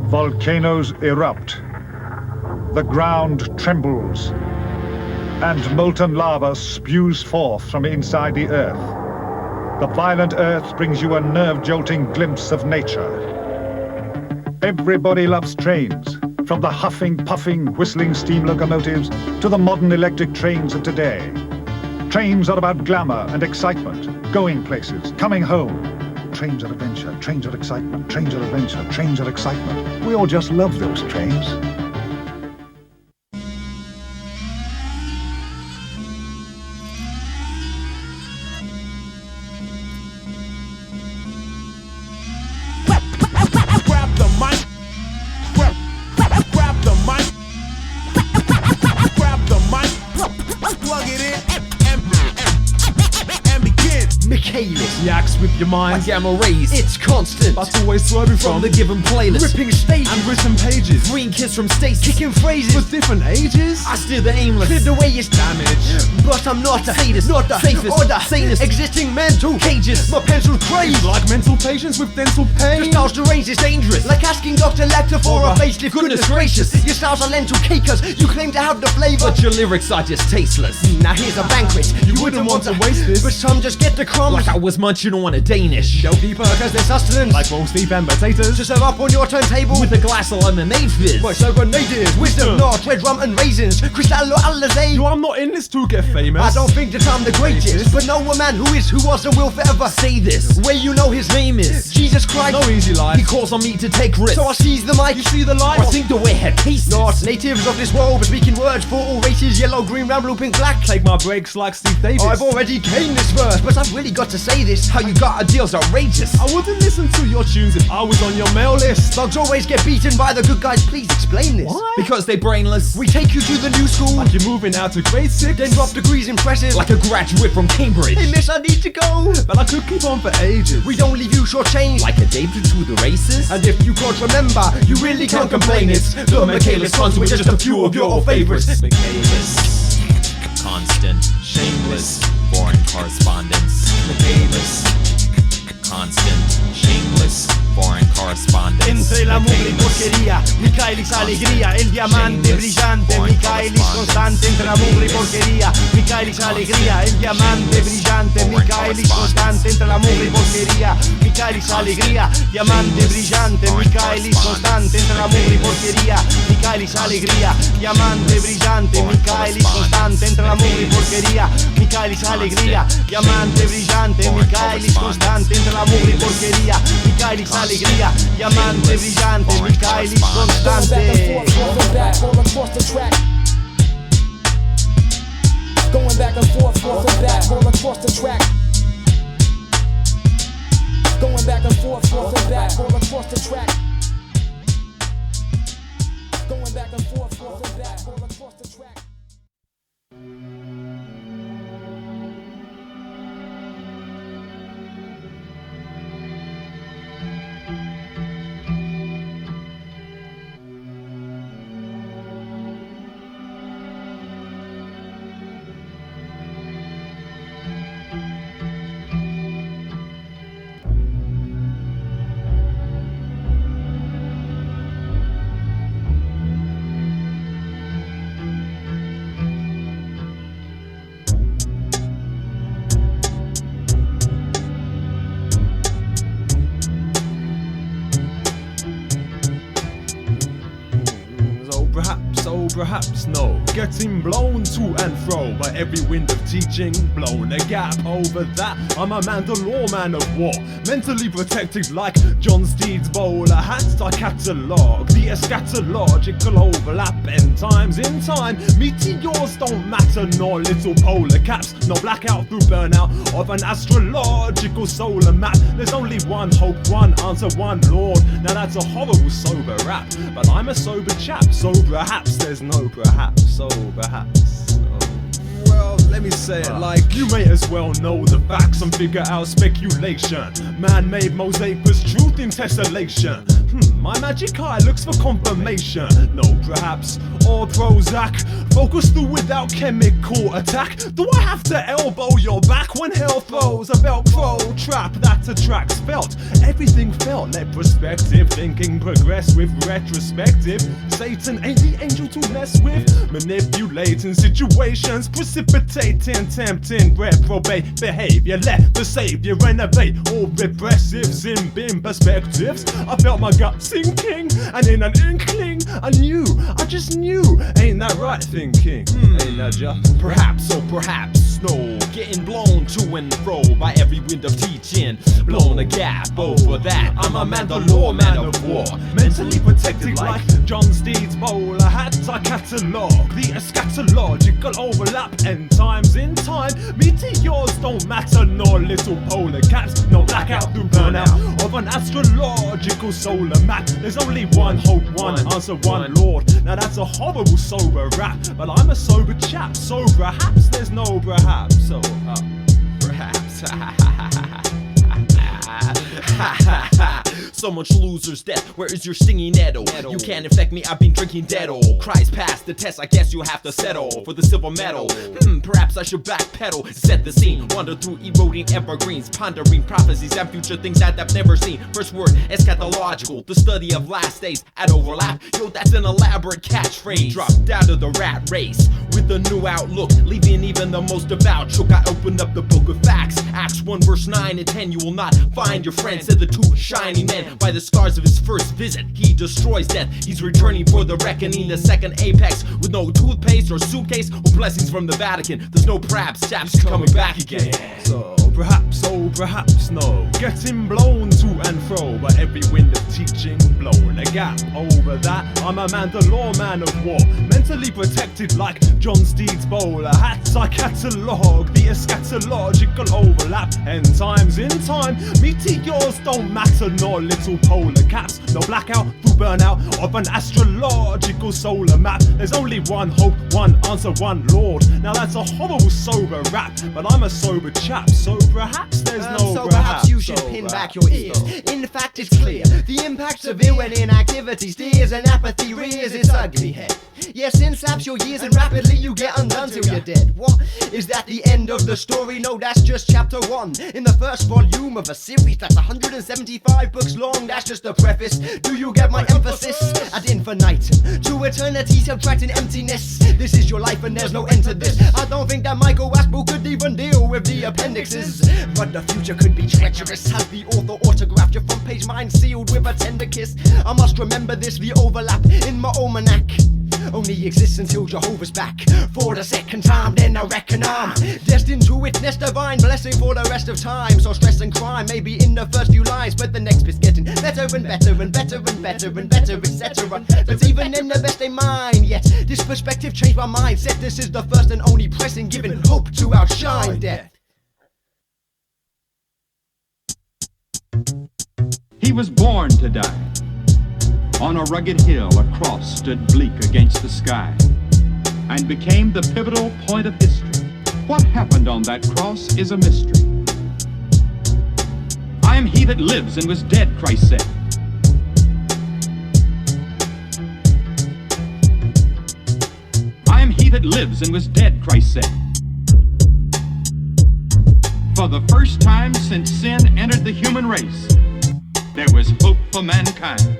Volcanoes erupt. The ground trembles. And molten lava spews forth from inside the earth. The violent earth brings you a nerve-jolting glimpse of nature. Everybody loves trains, from the huffing, puffing, whistling steam locomotives to the modern electric trains of today. Trains are about glamour and excitement, going places, coming home. Trains are adventure, trains are excitement, trains are adventure, trains are excitement. We all just love those trains. Michaelis, Yaks with your mind, my gamma rays, it's constant, but always swerving from the given playlist, ripping stages and written pages, green kids from states, kicking phrases for different ages. I steer the aimless, clear the way it's damage, but I'm not a sadist, not the safest or the sanest, existing mental cages, my pencil craves, like mental patients with dental pain. Your style's deranged, it's dangerous, like asking Dr. Lecter for a facelift. Goodness gracious, your styles are lentil cakers, you claim to have the flavor, but your lyrics are just tasteless. Now here's a banquet, you wouldn't want to waste this, but some just get the crumbs, like I was munching on a Danish. Delve deeper cause they're sustenance, like roast beef and potatoes, to serve up on your turntable with a glass of lemonade fizz. My serenade is wisdom, not red rum and raisins, Cristallo Alizé. Yo, I'm not in this to get famous. I don't think that I'm the greatest, but know a man who is, who was and will forever say this. Where you know his name is Jesus Christ. No easy life. He calls on me to take risks, so I seize the mic. You see the light? I think the way head pieces. Not natives of this world, but speaking words for all races. Yellow, green, brown, blue, pink, black. Take my breaks like Steve Davis. I've already came this verse, but I've really got to say this. How you got a deal's outrageous. I wouldn't listen to your tunes if I was on your mail list. Thugs always get beaten by the good guys, please explain this. Why? Because they brainless. We take you to the new school, like you're moving out to grade 6, then drop degrees impressive, like a graduate from Cambridge. Hey miss, I need to go, but I could keep on for ages. We don't leave you shortchanged, like a debut to the races. And if you can't remember, you really can't complain. It's the Michaelis tons with just a few of your old favorites. Michaelis, constant, shameless, boring correspondence. Michaelis, constant, shameless, boring correspondence. Entre la mugre y porquería, Michaelis alegría, el diamante brillante, Michaelis constante. Entre la mugre y porquería, Michaelis alegría, el diamante brillante, Michaelis constante. Entre la mugre y porquería, Michaelis alegría, diamante brillante, Michaelis constante. Entre la mugre y porquería, Michaelis alegría, diamante brillante, Michaelis constante. Entre la mugre y porquería, Michaelis alegría, diamante brillante, Michaelis constante. Entre la mugre y porquería, Michaelis alegría, diamante brillante, Michaelis constante. Going back and forth, forth and back, all across the track. Going back and forth, forth and back, all across the track. Going back and forth, forth and back, all across the track. Perhaps no, getting blown to and fro by every wind of teaching, blown a gap over that. I'm a man, the lawman of war, mentally protected like John Steed's bowler hats. I catalogue the eschatological overlap, end times in time. Meteors don't matter, nor little polar caps, no blackout through burnout of an astrological solar map. There's only one hope, one answer, one Lord. Now that's a horrible sober rap, but I'm a sober chap, so perhaps there's no perhaps, so perhaps. Well, let me say it like you may as well know the facts and figure out speculation. Man-made mosaic was truth in tessellation. My magic eye looks for confirmation. No, perhaps, or Prozac. Focus through without chemical attack. Do I have to elbow your back when hell throws a Velcro trap that attracts felt? Everything felt, let perspective thinking progress with retrospective. Satan ain't the angel to mess with. Manipulating situations, precipitating, tempting, reprobate behavior. Let the savior renovate all repressive Zimbin perspectives. I felt my gut sinking, and in an inkling, I just knew. Ain't that right thinking? Ain't that just? Perhaps, oh perhaps, no. Getting blown to and fro by every wind of teaching. Blown a gap over that. I'm a Mandalore man of war. Mentally protected like John Steed's bowler hats. I catalogue the eschatological overlap. End times in time. Meteors don't matter, nor little polar caps. No blackout through burnout of an astrological solar map. There's only one hope, one answer, one Lord. Now that's a horrible sober rap, but I'm a sober chap, so perhaps there's no perhaps. So Perhaps. So much loser's death, where is your stinging nettle? You can't infect me, I've been drinking Dettol. Cries past the test, I guess you'll have to settle for the silver medal. Perhaps I should backpedal, set the scene. Wander through eroding evergreens, pondering prophecies and future things that I've never seen. First word, eschatological, the study of last days at overlap. Yo, that's an elaborate catchphrase. Dropped out of the rat race with a new outlook, leaving even the most devout chook. I opened up the book of facts, Acts 1 verse 9 and 10. You will not find your friend, said the two shining men. By the scars of his first visit, he destroys death. He's returning for the reckoning, the second apex, with no toothpaste or suitcase or blessings from the Vatican. There's no perhaps, chaps coming back again. So perhaps, oh perhaps no. Getting blown to and fro by every wind of teaching. Blown a gap over that. I'm a Mandalore man of war. Mentally protected like John Steed's bowler hats. I catalogue the eschatological overlap. End times in time. Meteors don't matter, nor little polar caps. No blackout through burnout of an astrological solar map. There's only one hope, one answer, one Lord. Now that's a horrible sober rap, but I'm a sober chap, so perhaps there's no so perhaps you should pin back your ears. In fact, it's clear the impact severe when inactivity steers and apathy rears its ugly head. Yes, sin slaps your years and rapidly you get undone till you're dead. What? Is that the end of the story? No, that's just chapter 1 in the first volume of a series that's 175 books long. That's just the preface. Do you get my emphasis? Ad infinitum to eternity, subtracting emptiness. This is your life and there's no end to this. I don't think that Michaelis could even deal with the appendixes, but the future could be treacherous. Has the author autographed your front page, mine sealed with a tender kiss? I must remember this, the overlap in my almanac only exists until Jehovah's back for the second time. Then I reckon I'm destined to witness divine blessing for the rest of time. So stress and crime may be in the first few lines, but the next bit's getting better and better and better and better and better, etc. But even in the best ain't mine yet. This perspective changed my mindset. This is the first and only pressing, giving hope to outshine death. He was born to die. On a rugged hill, a cross stood bleak against the sky and became the pivotal point of history. What happened on that cross is a mystery. I am he that lives and was dead, Christ said. I am he that lives and was dead, Christ said. For the first time since sin entered the human race, there was hope for mankind.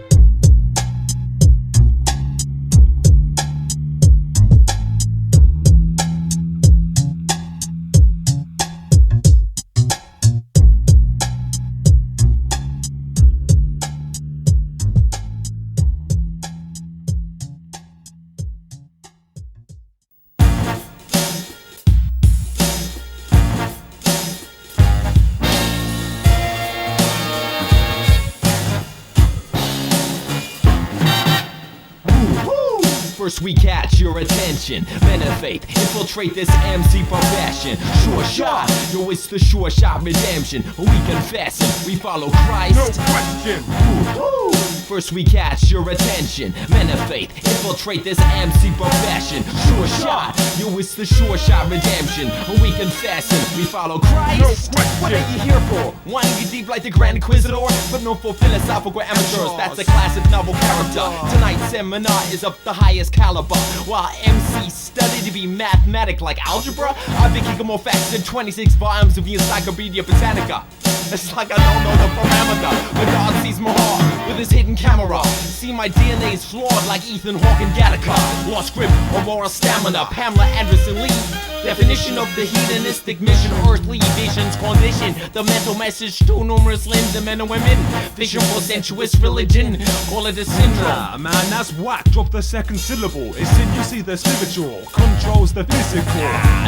First we catch your attention. Men of faith, infiltrate this MC profession. Sureshot, yo, it's the Sureshot Redemption. We confess and we follow Christ. No question. Woo-hoo. First we catch your attention. Men of faith, infiltrate this MC profession. Sureshot, yo, it's the Sureshot Redemption. We confess and we follow Christ. No question. What are you here for? Wanting to get deep like the Grand Inquisitor? But no for philosophical amateurs. That's a classic novel character. Tonight's seminar is of the highest caliber. While MC study to be mathematic like algebra, I've been kicking more facts than 26 volumes of the Encyclopedia Britannica. It's like I don't know the parameter, but God sees my heart with his hidden camera. See my DNA is flawed like Ethan Hawke and Gattaca. Lost grip or moral stamina, Pamela Anderson Lee. Definition of the hedonistic mission, earthly visions condition. The mental message to numerous limbs of men and women. Vision for sensuous religion, call it a syndrome. Nah, man, that's whack. Drop the second syllable. It's in you see the spiritual controls the physical.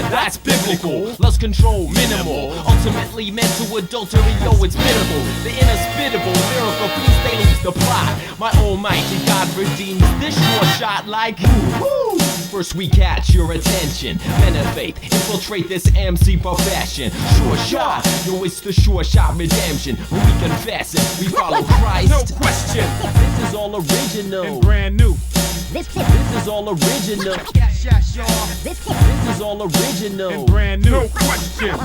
That's biblical. Lust control minimal. Ultimately mental adultery, yo, it's pitiful. The inhospitable miracle, please they lose the plot. My almighty God redeems this Sureshot like woo. First we catch your attention. Men of faith, infiltrate this MC profession. Sureshot, yo, it's the Sureshot Redemption. We confess and we follow Christ. No question. This is all original. And brand new. This is all original. This is all original. And brand new. No question.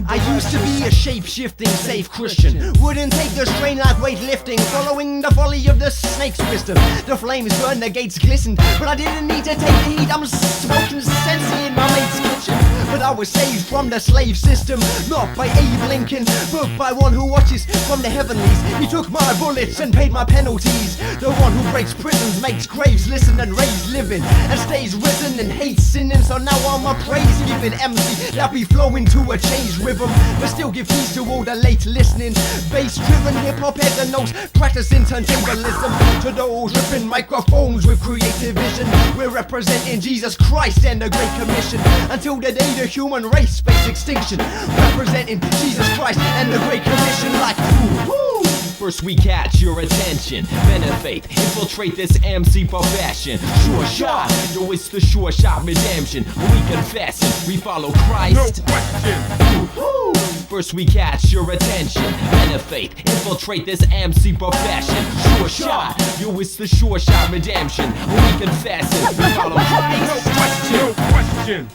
I used to be a shape-shifting, safe Christian. Wouldn't take the strain like weightlifting, following the folly of the snake's wisdom. The flames burn, the gates glistened, but I didn't need to take the heat. I'm smoking sensei in my mate's kitchen. But I was saved from the slave system, not by Abe Lincoln, but by one who watches from the heavenlies. He took my bullets and paid my penalties. The one who breaks prisons, makes graves listen and raise living, and stays risen and hates sinning. So now I'm a praise-giving MC that be flowing to a changed rhythm, but still give peace to all the late listening. Bass-driven hip-hop heads and those practicing turntablism. To those ripping microphones with creative vision, we're representing Jesus Christ and the Great Commission until the day the human race face extinction. Representing Jesus Christ and the Great Commission like woo. First we catch your attention. Men of faith, infiltrate this MC profession. Sureshot, yo, it's the Sureshot Redemption. We confess and we follow Christ. No question. Woo-hoo. First we catch your attention. Men of faith, infiltrate this MC profession. Sureshot, yo, it's the Sureshot Redemption. We confess and we follow Christ. No question. No question.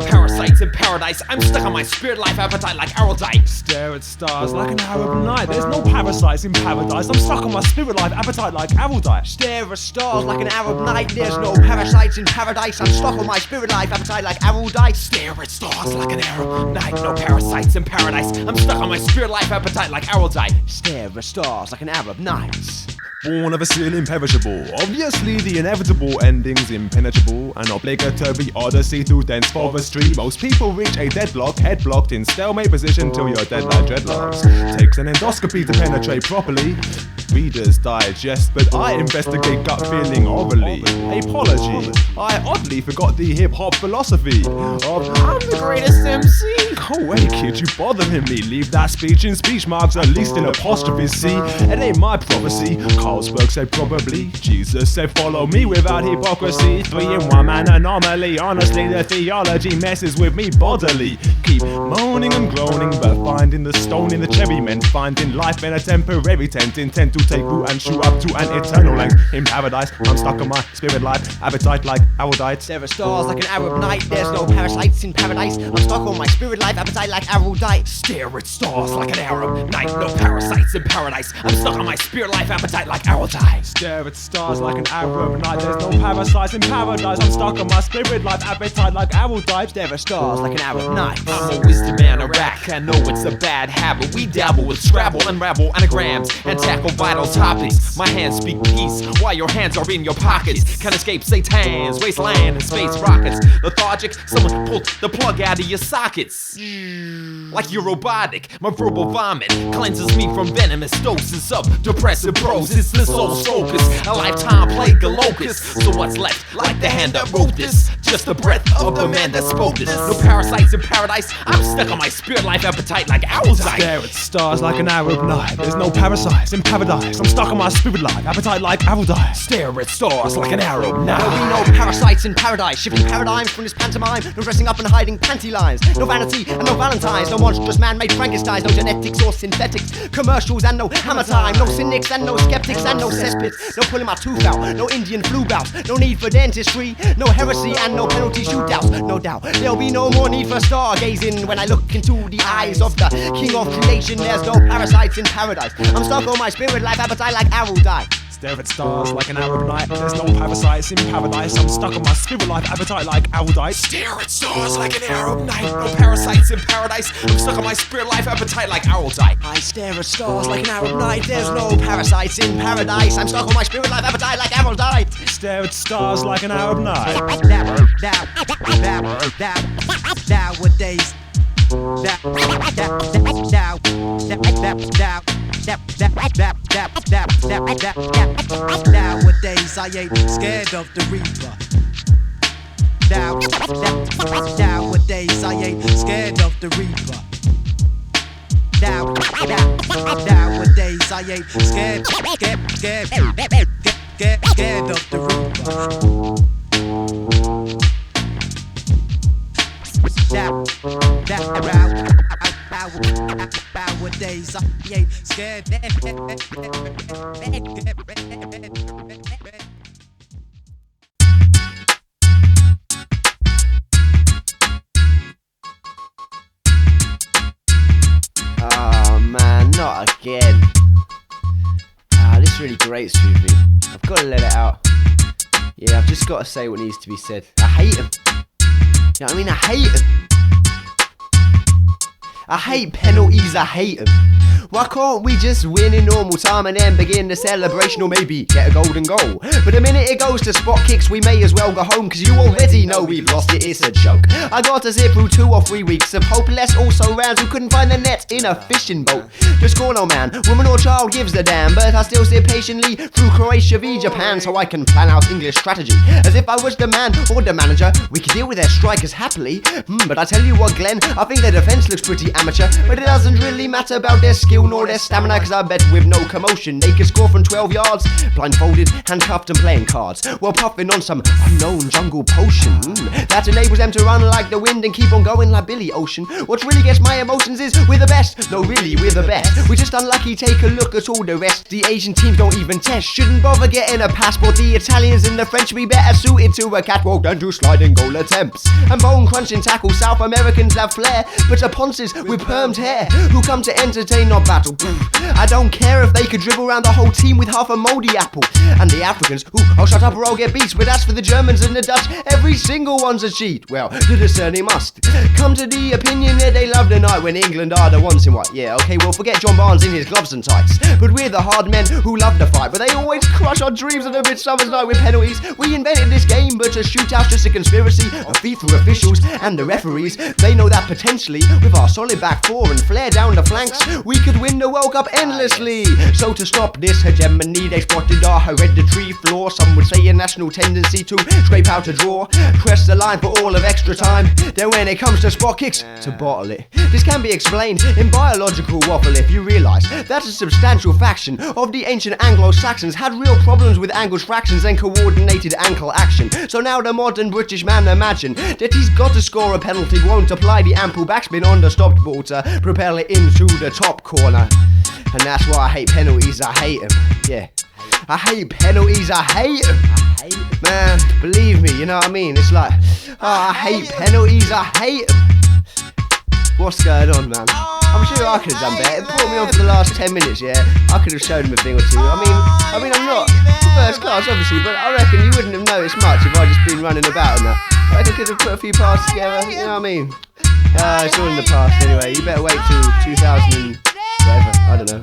Parasites in paradise. I'm stuck on my spirit life appetite like Eraldite. Stare at stars like an Arab night. There's no parasites in paradise. I'm stuck on my spirit life appetite like Eraldite. Stare at stars like an Arab night. There's no parasites in paradise. I'm stuck on my spirit life appetite like Eraldite. Stare at stars like an Arab night. No parasites in paradise. I'm stuck on my spirit life appetite like Eraldite. Stare at stars like an Arab night. Born of a seal imperishable. Obviously the inevitable ending's impenetrable. An obligatory odyssey through dense forestry. Most people reach a deadlock, head blocked in stalemate position till you're dead like dreadlocks. Takes an endoscopy to penetrate properly. Readers digest, but I investigate gut feeling orally. Apology, I oddly forgot the hip-hop philosophy of I'm the greatest MC. Go away kid, you bothering me. Leave that speech in speech marks, at least in apostrophes. See, it ain't my prophecy. Carlsberg said probably, Jesus said follow me without hypocrisy. 3-in-1 man anomaly, honestly the theology messes with me bodily. Keep moaning and groaning, but finding the stone in the cherry meant finding life in a temporary tent, intent to take root and shoot up to an eternal length. In paradise, I'm stuck on my spirit life appetite like Eraldite. Stare at stars like an Arab night. There's no parasites in paradise. I'm stuck on my spirit life appetite like Aphrodite. Stare at stars like an Arab night. No parasites in paradise. I'm stuck on my spirit life appetite like Aphrodite. Stare at stars like an Arab night. There's no parasites in paradise. I'm stuck on my spirit life appetite like Aphrodite. Stare at stars like an Arab night. I'm a wisdom man, a rack. I know it's a bad habit. We dabble with Scrabble, unravel anagrams, and tackle vital topics. My hands speak peace while your hands are in your pockets. Can't escape Satan's wasteland and space rockets. Lethargic, someone pulled the plug out of your sockets. Like you're robotic, my verbal vomit cleanses me from venomous doses of depressive prose. It's the soul's focus, a lifetime plague, a locust. So what's left? Like the hand that wrote this, just the breath of the man that spoke this. No parasites in paradise. I'm stuck on my spirit life appetite like owls. Stare at stars like an Arab night. There's no parasites in paradise. I'm stuck on my spirit life appetite like Aphrodite. Stare at stars like an Arab night. There'll be no parasites in paradise, shifting paradigms from this pantomime. No dressing up and hiding panty lines, no vanity and no valentines, no monstrous man-made Frankensteins, no genetics or synthetics, commercials and no hammer time, no cynics and no skeptics and no cesspits, no pulling my tooth out, no Indian flu bouts, no need for dentistry, no heresy and no penalty shootouts. No doubt there'll be no more need for stargazing when I look into the eyes of the king of creation. There's no parasites in paradise. I'm stuck on my spirit life appetite like Aphrodite. Stare at stars like an Arab night. There's no parasites in paradise. I'm stuck on my spirit life appetite like Aphrodite. Stare at stars like an Arab night. No parasites in paradise. I'm stuck on my spirit life appetite like Aphrodite. I stare at stars like an Arab night. There's no parasites in paradise. I'm stuck on my spirit life appetite like Aphrodite. Stare at stars like an Arab night. Nowadays. Nowadays I ain't scared of the reaper. Nowadays I ain't scared of the reaper. Nowadays I ain't scared of the reaper. Nowadays I ain't scared. Oh man, not again. This really grates with me. I've got to let it out. Yeah, I've just got to say what needs to be said. I hate him. You know what I mean? I hate him. I hate penalties, I hate them. Why can't we just win in normal time and then begin the celebration, or maybe get a golden goal? But the minute it goes to spot kicks, we may as well go home, cause you already know we've lost it, it's a joke. I got to sit through 2 or 3 weeks of hopeless also rounds who couldn't find the net in a fishing boat. The score no man, woman or child gives a damn, but I still sit patiently through Croatia v Japan so I can plan out English strategy. As if I was the man or the manager, we could deal with their strikers happily. But I tell you what Glenn, I think their defence looks pretty amateur, but it doesn't really matter about their skill nor their stamina, cause I bet with no commotion they could score from 12 yards, blindfolded, handcuffed and playing cards, while puffing on some unknown jungle potion that enables them to run like the wind and keep on going like Billy Ocean. What really gets my emotions is we're the best, no really we're the best, we're just unlucky, take a look at all the rest. The Asian teams don't even test, shouldn't bother getting a passport. The Italians and the French be better suited to a catwalk than to sliding goal attempts and bone crunching tackles. South Americans have flair, but the ponces with permed hair who come to entertain not battle. I don't care if they could dribble around the whole team with half a mouldy apple. And the Africans, I'll shut up or I'll get beat. But as for the Germans and the Dutch, every single one's a cheat. Well, the discerning must come to the opinion that they love the night when England are the ones in white. Yeah, okay, well forget John Barnes in his gloves and tights, but we're the hard men who love the fight, but they always crush our dreams on a midsummer's night with penalties. We invented this game, but a shootout's just a conspiracy, a feat for officials and the referees. They know that potentially, with our solid back four and flair down the flanks, we could win the World Cup endlessly. So to stop this hegemony, they spotted our hereditary flaw. Some would say a national tendency to scrape out a draw, press the line for all of extra time, then when it comes to spot kicks, to bottle it. This can be explained in biological waffle if you realise that a substantial faction of the ancient Anglo-Saxons had real problems with angled fractions and coordinated ankle action. So now the modern British man imagine that he's got to score a penalty, won't apply the ample backspin on the stopped ball to propel it into the top corner. And that's why I hate penalties, I hate them. Yeah, I hate penalties, I hate them. Man, believe me, you know what I mean? It's like, I hate penalties, I hate them. What's going on, man? I'm sure I could have done better. It brought me on for the last 10 minutes, yeah? I could have shown him a thing or two. I mean, I'm not first class, obviously, but I reckon you wouldn't have noticed much if I'd just been running about and that. I reckon I could have put a few parts together, you know what I mean? It's all in the past anyway. You better wait till 2000 and whatever. I don't know.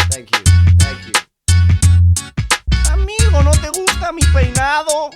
Thank you. Amigo, ¿no te gusta mi peinado?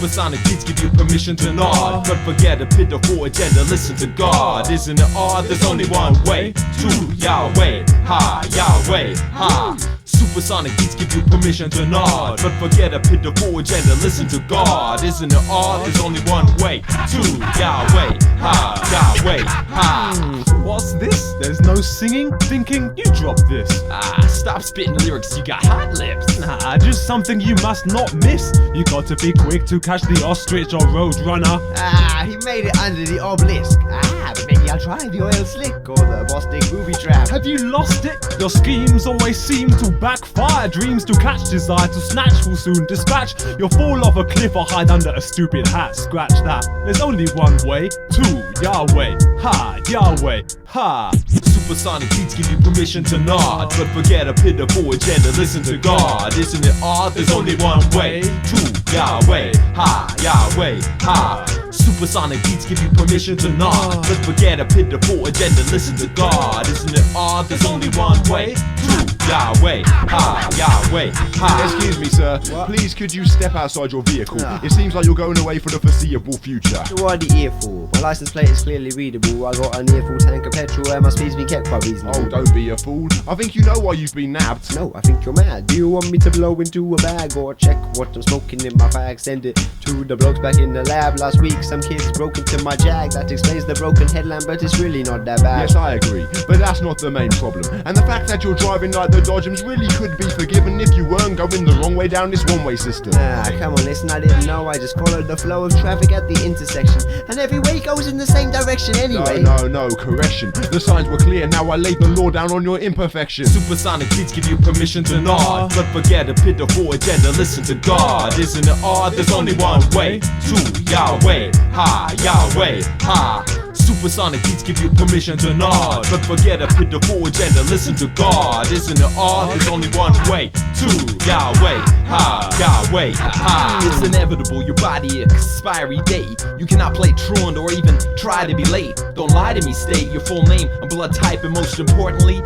Supersonic beats give you permission to nod, but forget a pitiful agenda, listen to God. Isn't it odd? There's only one way to Yahweh, ha, Yahweh, ha. Supersonic beats give you permission to nod, but forget a pitiful agenda, listen to God. Isn't it odd? There's only one way to Yahweh, ha, Yahweh, ha. What's this? There's no singing? Thinking you dropped this. Stop spitting lyrics, you got hot lips. Nah, just something you must not miss. You got to be quick to catch the ostrich or roadrunner. He made it under the obelisk. But maybe I'll try the oil slick or the Boston booby trap. Have you lost it? Your schemes always seem to backfire. Dreams to catch, desire to snatch will soon dispatch. You'll fall off a cliff or hide under a stupid hat. Scratch that. There's only one way to Yahweh, ha, Yahweh, ha. Supersonic beats give you permission to nod, but forget a pitiful agenda, listen to God. Isn't it odd? There's only one way to Yahweh, ha, Yahweh, ha. Supersonic beats give you permission to nod, but forget a pitiful agenda, listen to God. Isn't it odd? There's only one way to Yahweh, ha, Yahweh, ha. Excuse me, sir. Please, could you step outside your vehicle? It seems like you're going away for the foreseeable future. What are the ear for? My license plate is clearly readable. I got a near full tank of petrol and my speed's been kept quite reasonable. Oh, don't be a fool. I think you know why you've been nabbed. No, I think you're mad. Do you want me to blow into a bag or check what I'm smoking in my bag? Send it to the blokes back in the lab. Last week some kids broke into my Jag. That explains the broken headlamp, but it's really not that bad. Yes, I agree, but that's not the main problem. And the fact that you're driving like the Dodgems really could be forgiven if you weren't going the wrong way down this one-way system. Come on, listen, I didn't know. I just followed the flow of traffic at the intersection, and every way goes in the same direction anyway. No, correction. The signs were clear, now I laid the law down on your imperfection. Supersonic beats give you permission to nod, but forget a pitiful agenda, listen to God. Isn't it odd? There's only one way to Yahweh, ha, Yahweh, ha. Supersonic beats give you permission to nod, but forget a pitiful agenda, listen to God. Isn't it odd? There's only one way to Yahweh, ha, Yahweh, ha. It's inevitable, your body expiry date. You cannot play truant or even try to be late. Don't lie to me, state your full name and blood type, and most importantly,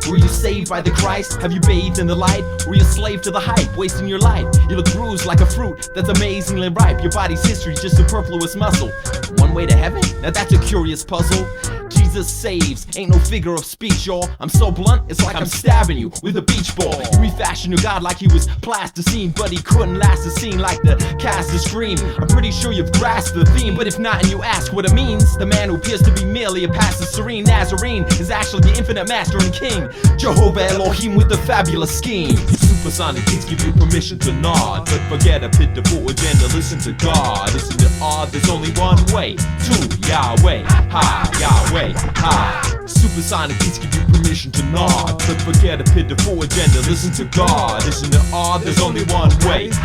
were you saved by the Christ? Have you bathed in the light? Were you a slave to the hype, wasting your life? You look bruised like a fruit that's amazingly ripe. Your body's history's just superfluous muscle. One way to heaven? Now that's a curious puzzle. Jesus saves, ain't no figure of speech, y'all. I'm so blunt, it's like I'm stabbing you with a beach ball. You refashion your God like he was plasticine, but he couldn't last the scene like the cast of Scream. I'm pretty sure you've grasped the theme, but if not and you ask what it means, the man who appears to be merely a pastor serene Nazarene is actually the infinite master and king, Jehovah Elohim with the fabulous scheme. Supersonic beats give you permission to nod, but forget a pitiful agenda, listen to God. Isn't it odd? There's only one way to Yahweh, ha, Yahweh, ha. Supersonic beats give you permission to nod, but forget a pitiful agenda, listen to God. Isn't it odd? There's only one way to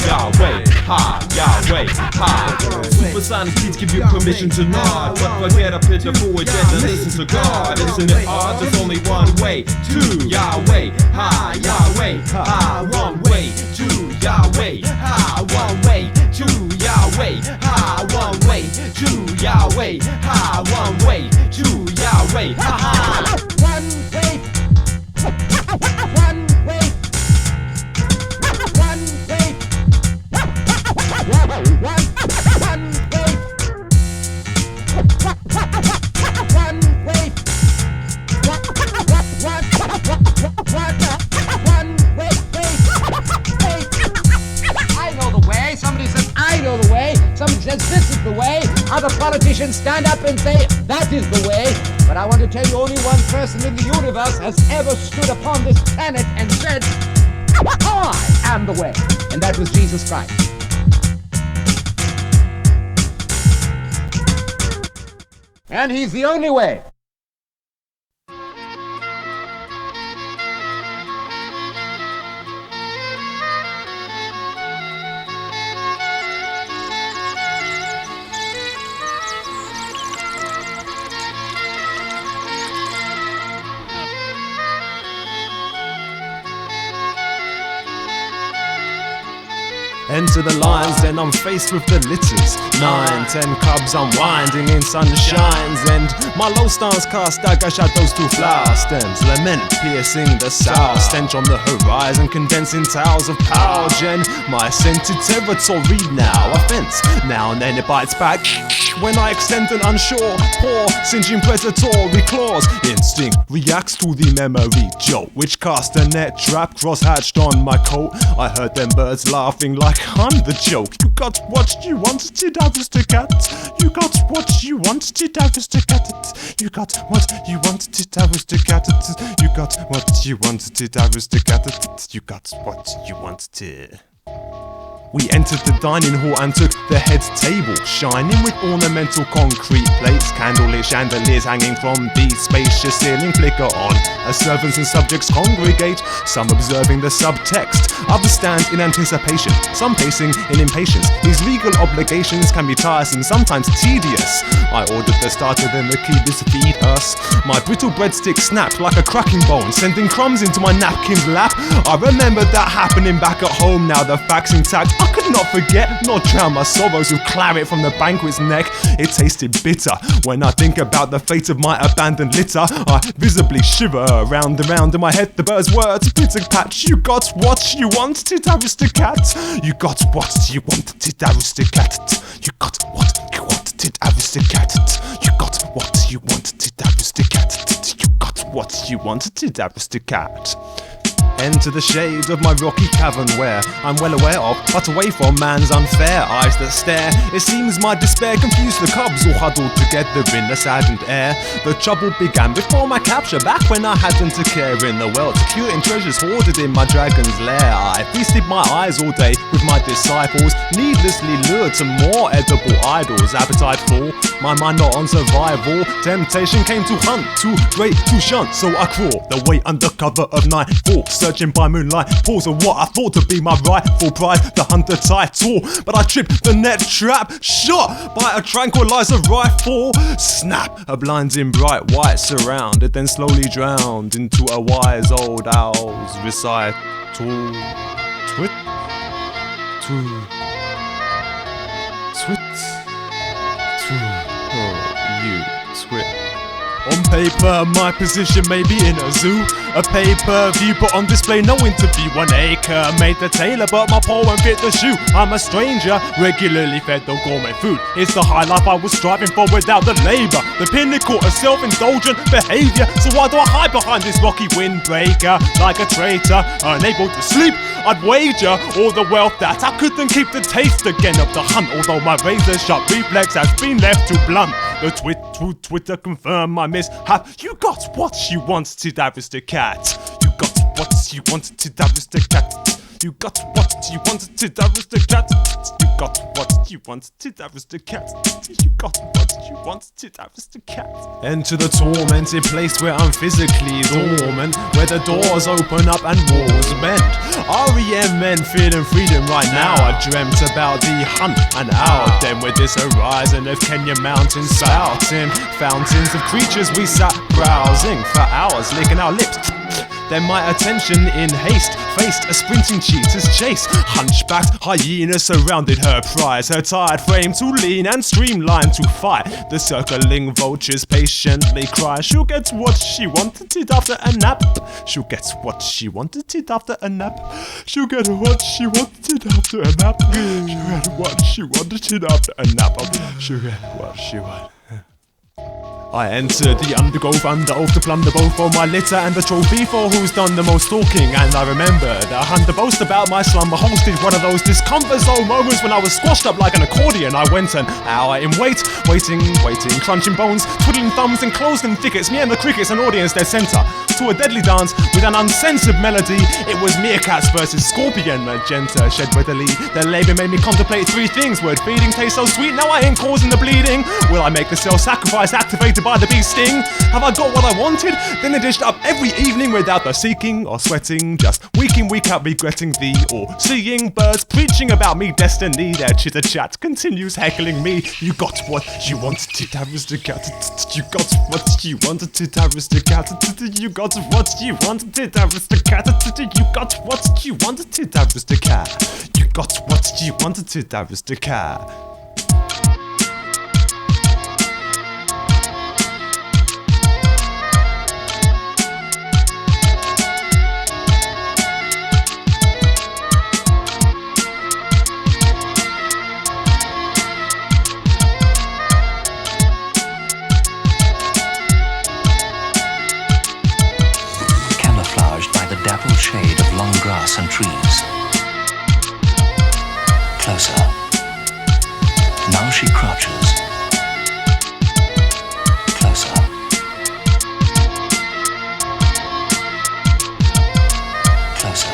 Yahweh, ha, Yahweh, ha. Supersonic beats give you permission to nod, but forget a pitiful agenda, listen to God. Isn't it odd? There's only one way to Yahweh, ha, Yahweh, ha. One way to Yahweh, ha. One way to Yahweh, ha. One way to Yahweh, ha. One way to Yahweh, ha ha. One way. One way. One way. One way. politicians stand up and say, that is the way. But I want to tell you, only one person in the universe has ever stood upon this planet and said, I am the way. And that was Jesus Christ. And he's the only way. Enter the lines, then I'm faced with the litters. 9, 10 cubs unwinding in sunshines, and my low stars cast dagger shadows to flower stems. Lament piercing the sour stench on the horizon, condensing towers of power. Gen, my scented territory now. Offense, now and then it bites back when I extend an unsure paw, singeing predatory claws. Instinct reacts to the memory jolt, which cast a net trap cross-hatched on my coat. I heard them birds laughing like I'm the joke. You got what you wanted, aristocrat. You got what you wanted, aristocrat. You got what you wanted, aristocrat. You got what you wanted, aristocrat. You got what you wanted. We entered the dining hall and took the head table, shining with ornamental concrete plates, candlelit chandeliers hanging from the spacious ceiling flicker on as servants and subjects congregate, some observing the subtext, others stand in anticipation, some pacing in impatience. These legal obligations can be tiresome, sometimes tedious. I ordered the starter, then the keepers feed us. My brittle breadstick snapped like a cracking bone, sending crumbs into my napkin's lap. I remember that happening back at home, now the facts intact. I could not forget, nor drown my sorrows with claret from the banquet's neck. It tasted bitter when I think about the fate of my abandoned litter. I visibly shiver round and round in my head the bird's words. Bitter patch, you got what you wanted, aristocrat. You got what you wanted, aristocrat. You got what you wanted, aristocrat. You got what you wanted, aristocrat. You got what you wanted, aristocrat. Enter the shade of my rocky cavern where I'm well aware of, but away from man's unfair eyes that stare. It seems my despair confused the cubs all huddled together in the saddened air. The trouble began before my capture, back when I hadn't a care in the world, securing treasures hoarded in my dragon's lair. I feasted my eyes all day with my disciples, needlessly lured to more edible idols. Appetite full, my mind not on survival. Temptation came to hunt, too great to shunt, so I crawl the way under cover of nightfall, searching by moonlight, pause of what I thought to be my rightful pride, the hunter title. But I tripped the net trap, shot by a tranquilizer rifle. Snap, a blinding bright white surrounded, then slowly drowned into a wise old owl's recital. Twit, twit, twit, twit. Oh, you twit. On paper, my position may be in a zoo, a pay-per-view put on display, no interview. 1 acre made the tailor, but my pole won't fit the shoe. I'm a stranger, regularly fed on gourmet food. It's the high life I was striving for without the labour, the pinnacle of self-indulgent behaviour. So why do I hide behind this rocky windbreaker like a traitor, unable to sleep? I'd wager all the wealth that I couldn't keep the taste again of the hunt, although my razor-sharp reflex has been left too blunt. The Twitter confirmed my mishap. You got what you wanted, aristocrat. You got what you wanted, aristocrat. You got what you wanted, aristocrat. You got what you wanted, aristocrat. You got what you wanted, aristocrat. Enter the tormented place where I'm physically dormant, where the doors open up and walls bend. REM men feeling freedom right now. I dreamt about the hunt and out then with this horizon of Kenya mountains spouting fountains of creatures. We sat browsing for hours, licking our lips. Then my attention in haste faced a sprinting cheetah's chase. Hunchbacked hyena surrounded her prize, her tired frame too lean and streamlined to fight. The circling vultures patiently cry. She'll get what she wanted after a nap. She'll get what she wanted after a nap. She'll get what she wanted after a nap. She'll get what she wanted after a nap. She'll get what she wanted. I enter the undergrowth under oath to plunder both for my litter and the trophy for who's done the most talking. And I remember the hunter boast about my slumber hosted one of those discomfort zone moments when I was squashed up like an accordion. I went an hour in waiting, crunching bones, twiddling thumbs and closing thickets. Me and the crickets, an audience dead center, to a deadly dance with an uncensored melody. It was meerkats versus scorpion, magenta shed readily. The labor made me contemplate three things. Word feeding tastes so sweet, now I ain't causing the bleeding. Will I make the self-sacrifice activated by the bee sting? Have I got what I wanted? Then they dished up every evening without the seeking or sweating, just week in week out regretting thee, or seeing birds preaching about me destiny. Their chitter chat continues heckling me. You got what you wanted, aristocrat. You got what you wanted, aristocrat. You got what you wanted, aristocrat. You got what you wanted, aristocrat. You got what you wanted, aristocrat. Shade of long grass and trees. Closer. Now she crouches. Closer. Closer.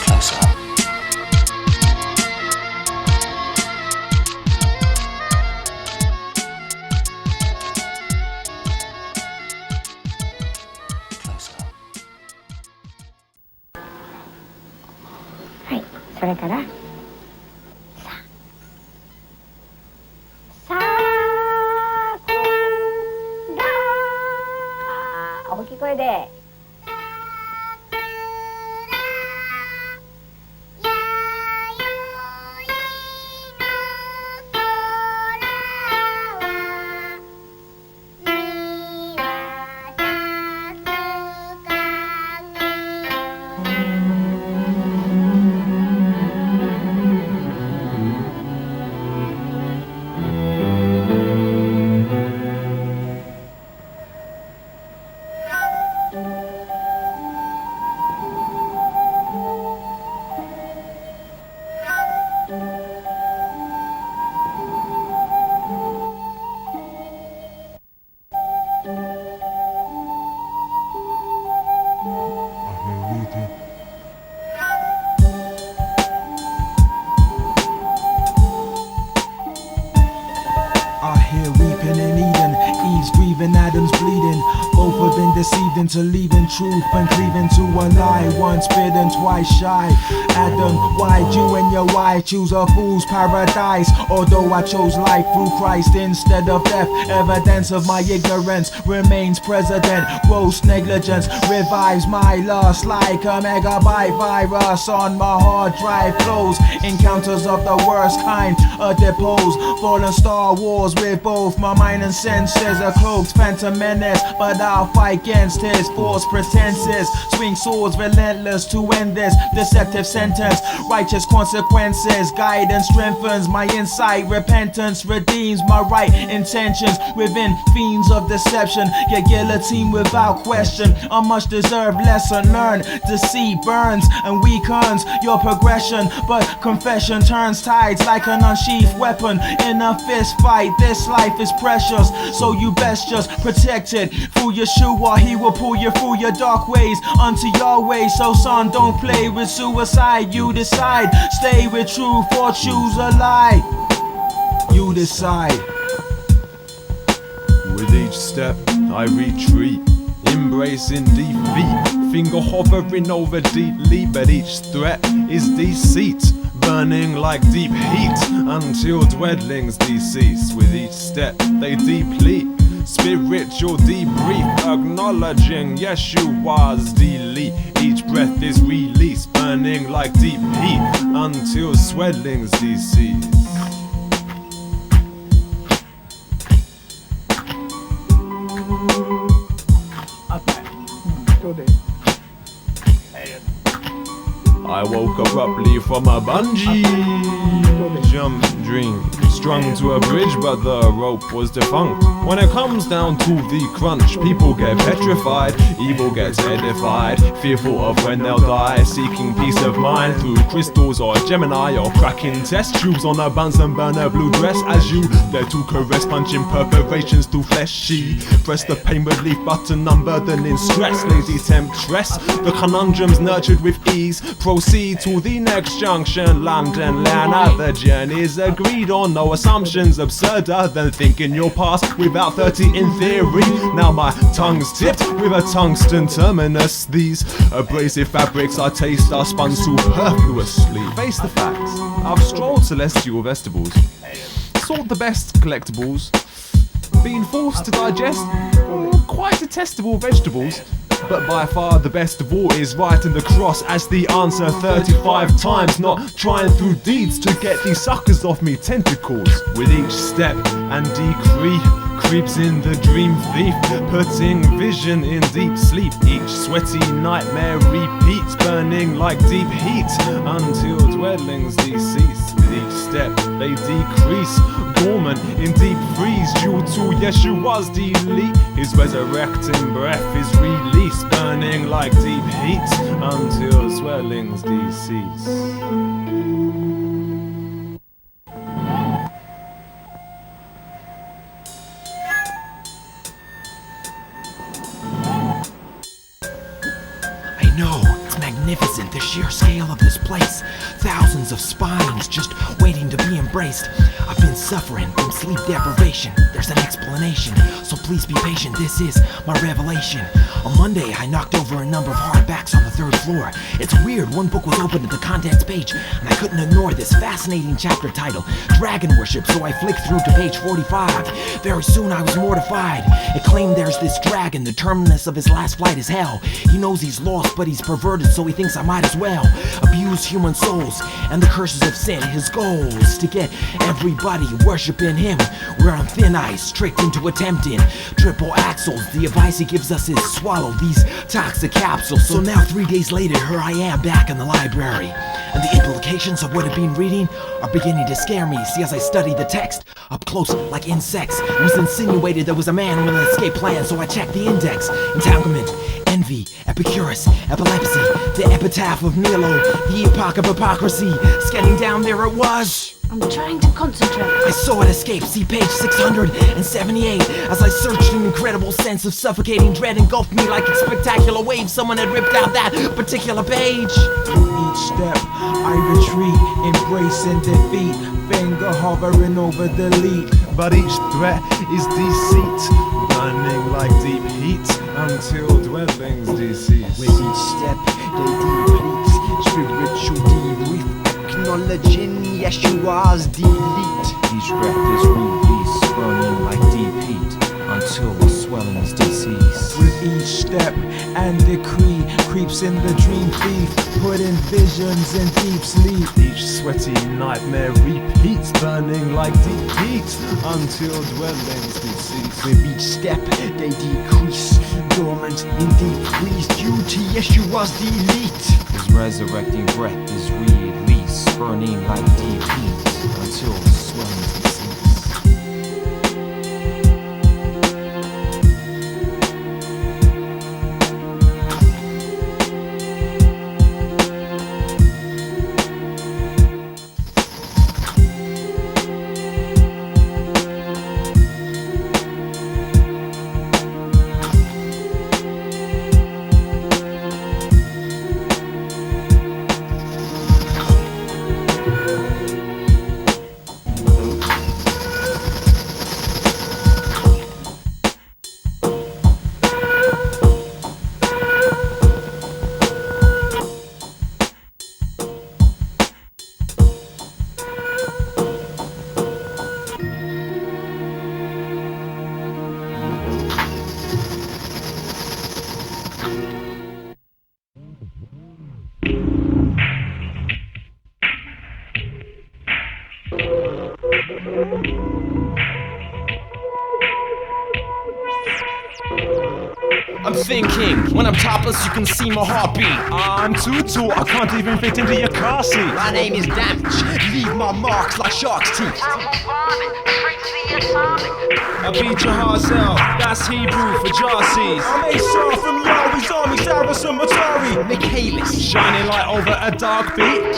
Closer. Hi, それからさあ大きい声でAdam's bleeding. Both have been deceived into leaving truth and cleaving to a lie. Once bitten, twice shy. Adam, why'd you and your wife choose a fool's paradise? Although I chose life through Christ instead of death, evidence of my ignorance remains president. Gross negligence revives my lust like a megabyte virus on my hard drive. Flows encounters of the worst kind, a depose. Fallen Star Wars with both my mind and senses. A cloaked phantom menace, but I'll fight against his false pretenses. Swing swords relentless to end this deceptive sentence. Righteous consequences, guidance strengthens my insight. Repentance redeems my right intentions. Within fiends of deception, get guillotined without question. A much deserved lesson learned. Deceit burns and weakens your progression, but confession turns tides like an unsheathed weapon in a fist fight. This life is precious, so you best just protect it. Through Yeshua, he will pull you through your dark ways unto your way. So son, don't play with suicide. You decide, stay with truth or choose a lie. You decide. With each step I retreat, embracing defeat, finger hovering over deeply, but each threat is deceit, burning like deep heat until dwellings decease. With each step they deplete, spiritual debrief, acknowledging Yeshua's delete. Each breath is released, burning like deep heat until swellings decease. I woke abruptly from a bungee. jump dream. Strung to a bridge, but the rope was defunct. When it comes down to the crunch, people get petrified, evil gets edified, fearful of when they'll die, seeking peace of mind through crystals or Gemini, or cracking test tubes on a Bunsen burner blue dress as you dare to caress, punching perforations through flesh. She press the pain relief button, unburdening stress, lazy temptress. The conundrums nurtured with ease, proceed to the next junction, London, Lana. The journey's agreed on, no assumptions absurder than thinking you'll pass without 30 in theory. Now my tongue's tipped with a tungsten terminus. These abrasive fabrics I taste are spun superfluously. Face the facts, I've strolled celestial vestibles, sought the best collectibles, been forced to digest quite detestable vegetables. But by far the best of all is writing the cross as the answer 35 times, not trying through deeds to get these suckers off me tentacles. With each step and decree creeps in the dream thief, putting vision in deep sleep. Each sweaty nightmare repeats, burning like deep heat until dwellings decease. With each step they decrease, dormant in deep freeze due to Yeshua's delete. His resurrecting breath is released, burning like deep heat until swellings decease. No, it's magnificent, the sheer scale of this place. Thousands of spines just waiting to be embraced. I've been suffering from sleep deprivation. There's an explanation, so please be patient. This is my revelation. On Monday, I knocked over a number of hardbacks on the 3rd floor. It's weird, one book was open at the contents page, and I couldn't ignore this fascinating chapter title, Dragon Worship, so I flicked through to page 45. Very soon I was mortified. It claimed there's this dragon, the terminus of his last flight is hell. He knows he's lost, but he's perverted, so he thinks I might as well abuse human souls and the curses of sin. His goal is to get everybody worshiping him. We're on thin ice, tricked into attempting triple axles. The advice he gives us is swallow these toxic capsules. So now 3 days later, here I am back in the library, and the implications of what I've been reading are beginning to scare me. See, as I study the text up close like insects, it was insinuated there was a man with an escape plan, so I checked the index. Entanglement, envy, Epicurus, epilepsy, the epitaph of Nilo, the epoch of hypocrisy. Scanning down, there it was. I'm trying to concentrate. I saw it escape, see page 678. As I searched, an incredible sense of suffocating dread engulfed me like a spectacular wave. Someone had ripped out that particular page. Each step I retreat, embracing defeat, finger hovering over delete. But each threat is deceit, burning like deep heat until dwellings decease. With each step they deplete, spiritual debrief, acknowledging Yeshua's delete. Each breath is released, burning like deep heat until the swellings decease. With each step and decree creeps in the dream thief, putting visions in deep sleep. Each sweaty nightmare repeats, burning like deep heat until dwellings decease. With each step they decrease, dormant in deep freeze due to Yeshua's delete. His resurrecting breath is released, burning like deep heat until the swellings decease. I'm thinking, when I'm topless you can see my heartbeat. I'm too tall, I can't even fit into your car seat. My name is Damage, leave my marks like shark's teeth. I beat Jahaziel, that's Hebrew for Jahaziel. I'm Asah from Yahweh's army, Saracen Rhetoric. Michaelis, Shining light over a dark beat.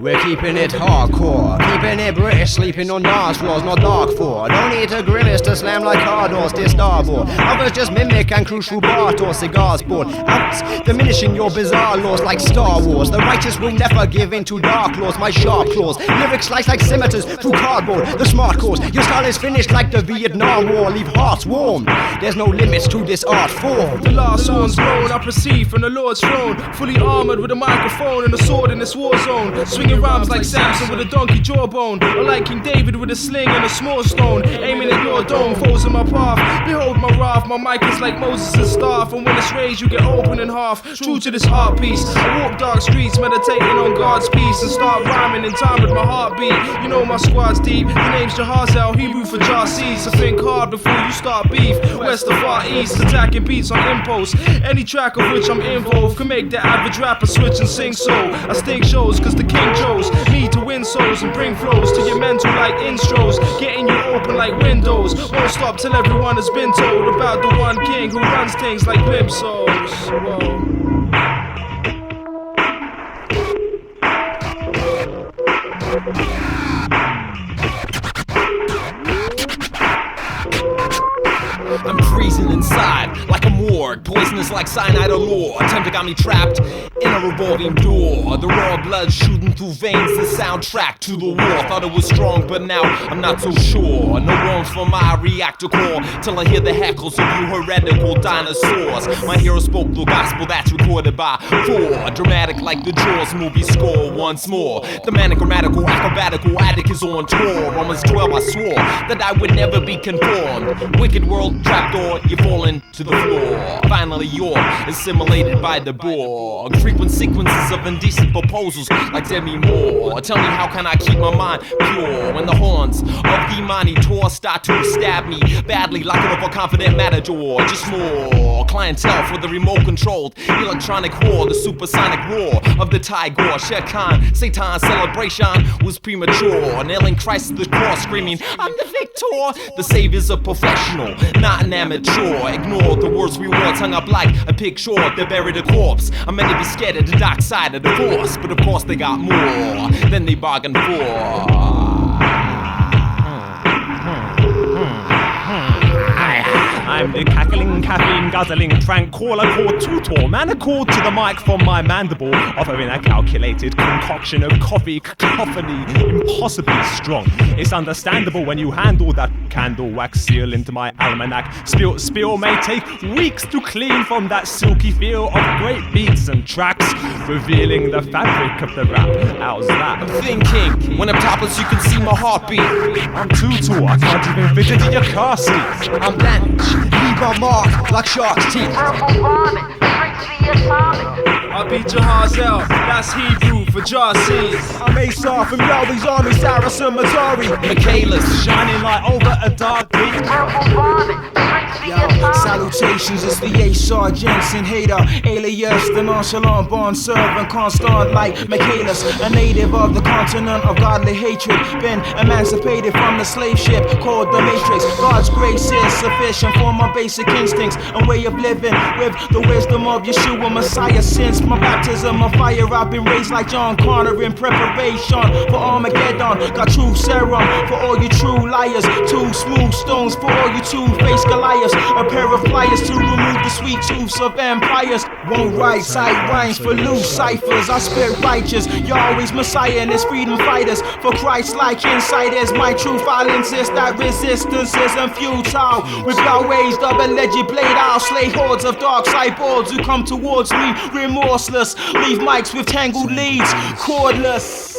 we're keeping it hardcore, keeping it British, sleeping on dance floors, not dark for. Don't need to grimace to slam like car doors, dear starboard. Others just mimic and cruise through bar or cigars board. Outs, diminishing your bizarre laws like Star Wars. The righteous will never give in to dark laws, my sharp claws. Lyrics slice like scimitars through cardboard, the smart cause. Your style is finished like the Vietnam War, leave hearts warm. There's no limits to this art form. The last horn's blown, I proceed from the Lord's throne, fully armored with a microphone and a sword in this war zone. Swinging rhymes like Samson with a donkey jawbone, or like King David with a sling and a small stone. Aiming at your dome, foes in my path. Behold my wrath, my mic is like Moses' staff, and when it's raised you get open in half. True to this art piece, I walk dark streets meditating on God's peace and start rhyming in time with my heartbeat. You know my squad's deep, the name's Jahaziel, Hebrew for Jahaziel. So think hard before you start beef. West to far east, attacking beats on impulse. Any track of which I'm involved can make the average rapper switch and sing soul. I stink shows cause the king chose me to win souls and bring flows to your mental like intros, getting you open like windows. Won't stop till everyone has been told about the one king who runs things like blimp souls. Whoa. I'm freezing inside like a morgue, poisonous like cyanide or lore. Tempter got me trapped in a revolving door. The raw blood shooting through veins, the soundtrack to the war. Thought it was strong, but now I'm not so sure. No warmth for my reactor core till I hear the heckles of you heretical dinosaurs. My hero spoke the gospel that's recorded by 4. Dramatic like the Jaws movie score once more. The manic, grammatical, acrobatical addict is on tour. Romans 12, I swore that I would never be conformed. Wicked world trapdoor, you're falling to the floor. Finally you're assimilated by the Borg. Frequent sequences of indecent proposals like Demi Moore. Tell me how can I keep my mind pure when the horns of the monitor start to stab me badly like an overconfident matador. Just more clientele for the remote controlled electronic whore. The supersonic roar of the tiger. Shekan, Satan's celebration was premature. Nailing Christ to the cross, screaming, I'm the victor. The savior's a professional, not an amateur. Ignore the words we wore, hung up like a picture. They buried a corpse. I'm meant to be scared of the dark side of the force, but of course they got more than they bargained for. I'm the cackling, caffeine, guzzling, tranquiller core tutor, manacled to the mic from my mandible, offering a calculated concoction of coffee cacophony, impossibly strong. It's understandable when you handle that candle wax seal into my almanac. Spill may take weeks to clean from that silky feel of great beats and tracks, revealing the fabric of the rap. How's that? I'm thinking, when I'm topless you can see my heartbeat. I'm too tall, I can't even fit into your car seat. I'm Damage, leave my mark like shark's teeth. I beat Jahaziel, that's Hebrew for Jahaziel. I'm Asah from Yahweh's army, Saracen Rhetoric. Michaelis, shining light over a dark beat. Yo, salutations, it's the Asah Jensen hater, alias the nonchalant bond servant, constant like Michaelis, a native of the continent of godly hatred, been emancipated from the slave ship called the Matrix. God's grace is sufficient for my basic instincts and way of living with the wisdom of Yeshua Messiah. Since my baptism of fire, I've been raised like John Connor in preparation for Armageddon. Got true serum for all you true liars, 2 smooth stones for all you two-faced Goliaths, a pair of pliers to remove the sweet tooths of empires. Won't write sight rhymes for loose ciphers. I spit righteous, Yahweh's Messiah and his freedom fighters. For Christ-like insiders, my truth I'll insist that resistance isn't futile. With Yahweh's double-edged blade, I'll slay hordes of dark cyborgs who come towards me remorseless. Leave mics with tangled leads, cordless.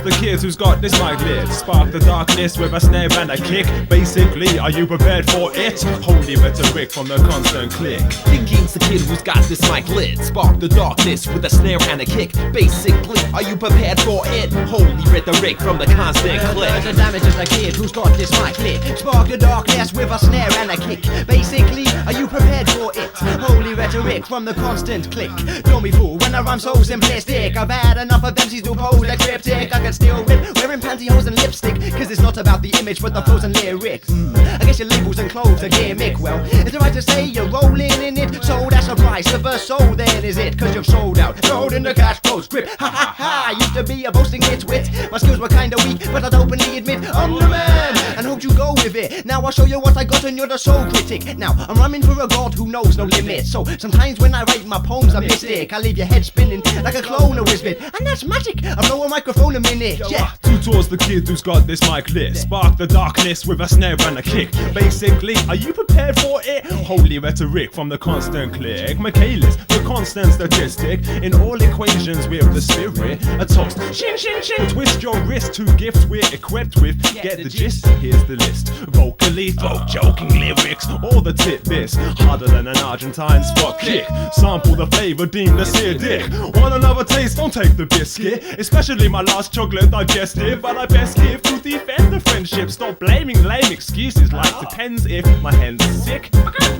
the kid who's got this mic lit. Spark the darkness with a snare and a kick. Basically, are you prepared for it? Holy rhetoric from the constant click. Thinking's the kid who's got this mic lit. Spark the darkness with a snare and a kick. Basically, are you prepared for it? Holy rhetoric from the constant click. The damage is the kid who's got this mic lit. Spark the darkness with a snare and a kick. Basically, are you prepared for it? Holy rhetoric from the constant click. Don't be fool when I rhyme so simplistic. I've had enough of MCs who pose like cryptic. I can still rip wearing pantyhose and lipstick, cause it's not about the image but the flows and lyrics. I guess your labels and clothes are gimmick. Well, is it right to say you're rolling in it? So that's a price of a soul then, is it? Cause you've sold out, sold in the cash close grip. Ha ha ha, used to be a boasting nitwit. My skills were kinda weak, but I'd openly admit I'm the man, and hoped you go with it. Now I'll show you what I got and you're the soul critic. Now I'm rhyming for a god who knows no limit. So sometimes when I write my poems I'm mystic. I leave your head spinning like a clone of Wisbit, and that's magic. I blow a microphone a minute, yeah. Two towards the kid who's got this mic lit. Spark the darkness with a snare and a kick. Basically, are you prepared for it? Holy rhetoric from the constant click. Michaelis, the constant statistic. In all equations with the spirit, a toast. Shin shin shin, twist your wrist. Two gifts we're equipped with. Get the gist, here's the list. Vocally, throw joking lyrics. All the tidbits, harder than an Argentine spot kick. Sample the flavor, deemed acidic. Want another taste? Don't take the biscuit. Especially my last chocolate digestive. But I best give to defend the friendship. Stop blaming lame excuses like depends if my hand's sick.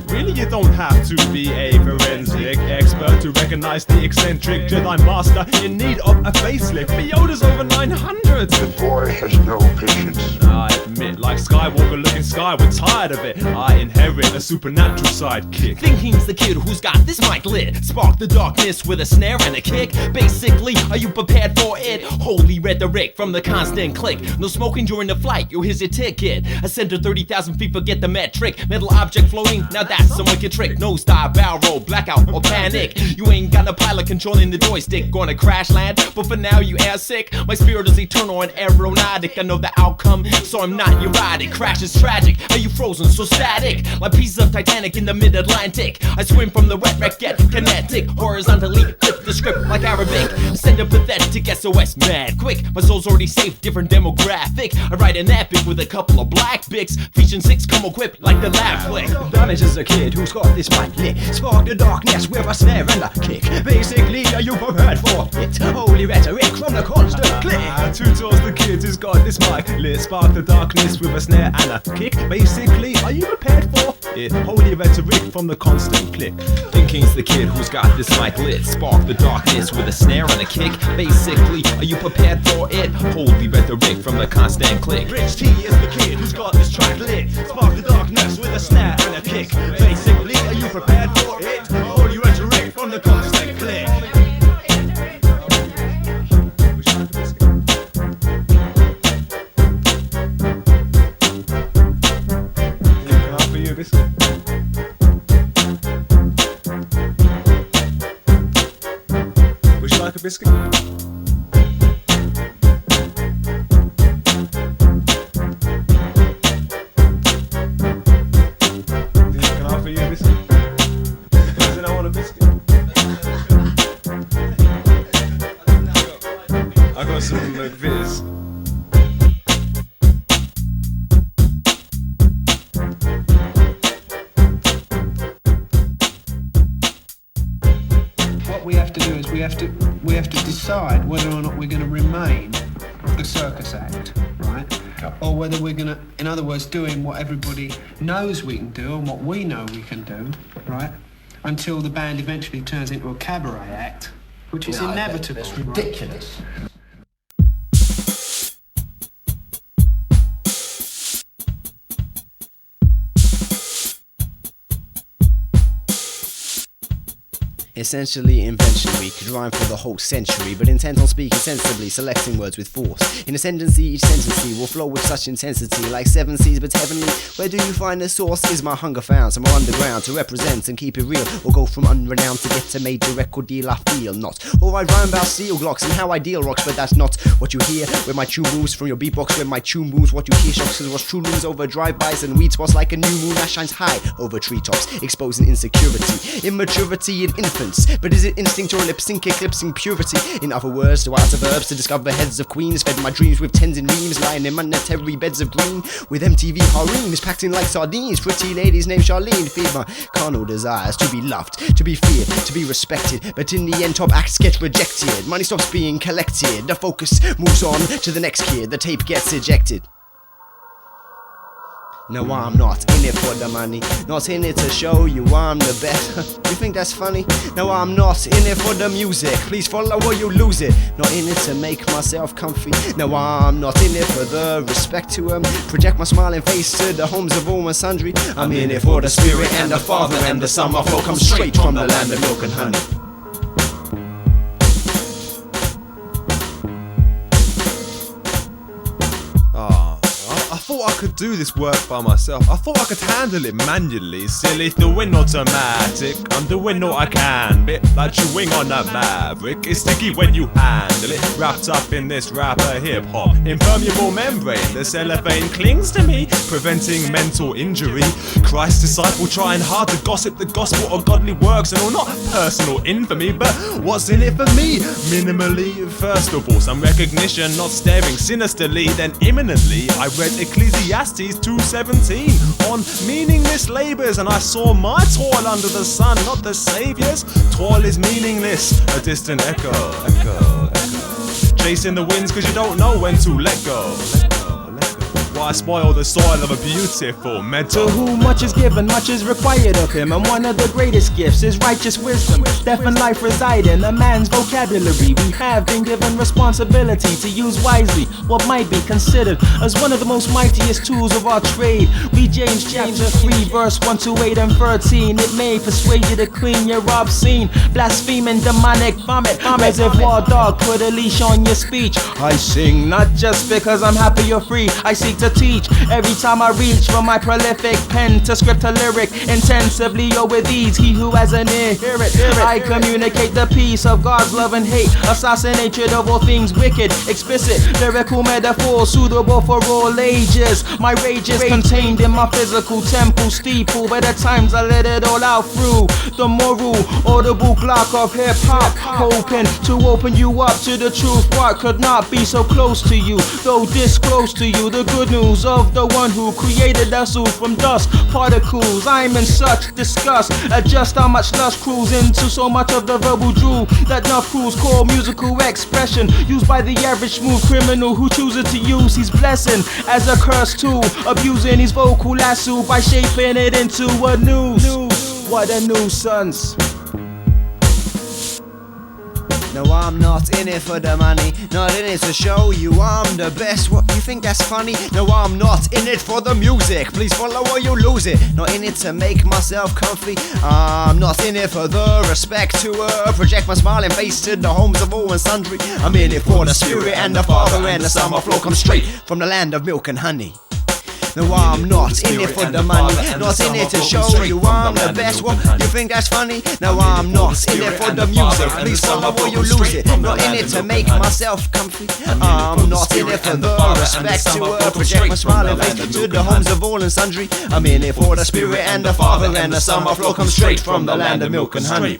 Really, you don't have to be a forensic expert to recognize the eccentric Jedi master in need of a facelift. Yoda's over 900. The boy has no patience. I admit, like Skywalker looking sky, we're tired of it. I inherit a supernatural sidekick. Thinking's the kid who's got this mic lit. Spark the darkness with a snare and a kick. Basically, are you prepared for it? Holy rhetoric from the constant click. No smoking during the flight, yo, here's your ticket. Ascend to 30,000 feet, forget the metric. Metal object floating, now that's some wicked trick. No style, barrel roll, blackout, or panic. You ain't got a pilot controlling the joystick. Gonna crash land, but for now you air sick. My spirit is eternal and aeronautic. I know the outcome, so I'm not neurotic. Crash is tragic, are you frozen so static? Like pieces of Titanic in the mid-Atlantic. I swim from the wet wreck, get kinetic. Horizontally, flip the script like Arabic. Send a pathetic SOS mad quick. My soul's already safe, different demographic. I write an epic with a couple of black bics. Featuring 6 come equipped like the lab flick. Damage is a kid who's got this mic lit. Spark the darkness with a snare and a kick. Basically, are you prepared for it? Holy rhetoric from the constant click. Two towards the kid who's got this mic lit. Spark the darkness with a snare and a kick. Basically, are you prepared for it? Holy rhetoric from the constant click. Thinking's the kid who's got this mic lit. Spark the darkness with a snare and a kick. Basically, are you prepared for it? Holy rhetoric from the constant click. Rich T is the kid who's got this track lit. Spark the darkness with a snare and a kick. Basically, are you prepared for it? Holy rhetoric from the constant click. Would you like a biscuit? Can I offer you a biscuit? Doesn't I want a biscuit? I got some McViz. What we have to do is we have to decide whether or not we're going to remain a circus act, right? Or whether we're going to, in other words, doing what everybody knows we can do and what we know we can do, right? Until the band eventually turns into a cabaret act, which is inevitable. It's ridiculous. Essentially, eventually, could rhyme for the whole century, but intent on speaking sensibly, selecting words with force. In ascendancy, each sentence will flow with such intensity, like 7 seas but heavenly. Where do you find the source? Is my hunger found somewhere underground to represent and keep it real, or go from unrenowned to get a major record deal? I feel not. Or I rhyme about steel glocks and how I deal rocks, but that's not what you hear. Where my tune moves from your beatbox, where my tune moves, what you hear shocks is what's true news over drive-bys and weed spots like a new moon that shines high over treetops, exposing insecurity, immaturity, and infancy. innocence. But is it instinct or lip sync eclipsing purity? In other words, do I have the verbs to discover heads of queens? Fed my dreams with tens and reams, lying in monetary beds of green. With MTV harems packed in like sardines. Pretty ladies named Charlene feed my carnal desires to be loved, to be feared, to be respected. But in the end, top acts get rejected. Money stops being collected. The focus moves on to the next kid. The tape gets ejected. No, I'm not in it for the money, not in it to show you I'm the best. You think that's funny? No, I'm not in it for the music. Please follow or you lose it. Not in it to make myself comfy. No, I'm not in it for the respect to project my smiling face to the homes of all and sundry. I'm in it for the spirit and the Father and the summer flow comes straight from the land of milk and honey. I thought I could do this work by myself. I thought I could handle it manually. Silly, doing automatic. I'm doing all I can. Bit like chewing on a maverick. It's sticky when you handle it. Wrapped up in this rapper hip hop. Impermeable membrane. The cellophane clings to me, preventing mental injury. Christ's disciple trying hard to gossip the gospel of godly works and all, not personal infamy, but what's in it for me? Minimally, first of all, some recognition, not staring sinisterly, then imminently. I read Ecclesiastes 2:17 on meaningless labors, and I saw my toil under the sun, not the Saviour's. Toil is meaningless, a distant echo, chasing the winds cause you don't know when to let go. Why spoil the soil of a beautiful meadow? To whom much is given, much is required of him. And one of the greatest gifts is righteous wisdom. Death and life reside in a man's vocabulary. We have been given responsibility to use wisely what might be considered as one of the most mightiest tools of our trade. Read James chapter 3 verse 1 to 8 and 13. It may persuade you to clean your obscene, blaspheming, demonic vomit. As if war dog put a leash on your speech. I sing not just because I'm happy you're free. I seek to teach every time I reach from my prolific pen to script to lyric intensively or with ease. He who has an ear, hear it. I communicate the peace of God's love and hate, assassination of all things wicked, explicit lyrical metaphors suitable for all ages. My rage is contained in my physical temple steeple, but at times I let it all out through the moral audible clock of hip hop, hoping to open you up to the truth. What could not be so close to you, though this close to you? The good news of the one who created us all from dust particles. I'm in such disgust at just how much lust crews into so much of the verbal drool that enough crews call musical expression, used by the average smooth criminal who chooses to use his blessing as a curse tool, abusing his vocal lasso by shaping it into a noose. What a nuisance. No, I'm not in it for the money, not in it to show you I'm the best. What, you think that's funny? No, I'm not in it for the music. Please follow or you lose it. Not in it to make myself comfy. I'm not in it for the respect to project my smiling face to the homes of all and sundry. I'm in it for the spirit and the Father and the summer flow comes straight from the land of milk and honey. No, I'm not in it for the money, not in it to show you I'm the best. What, you think that's funny? No, I'm not in it for the music. Please follow or you lose it. Not in it to make myself comfy. I'm not in it for the respect to project my smiling face to the homes of all and sundry. I'm in it for the spirit and the Father and the summer flow comes straight from the land of milk and honey.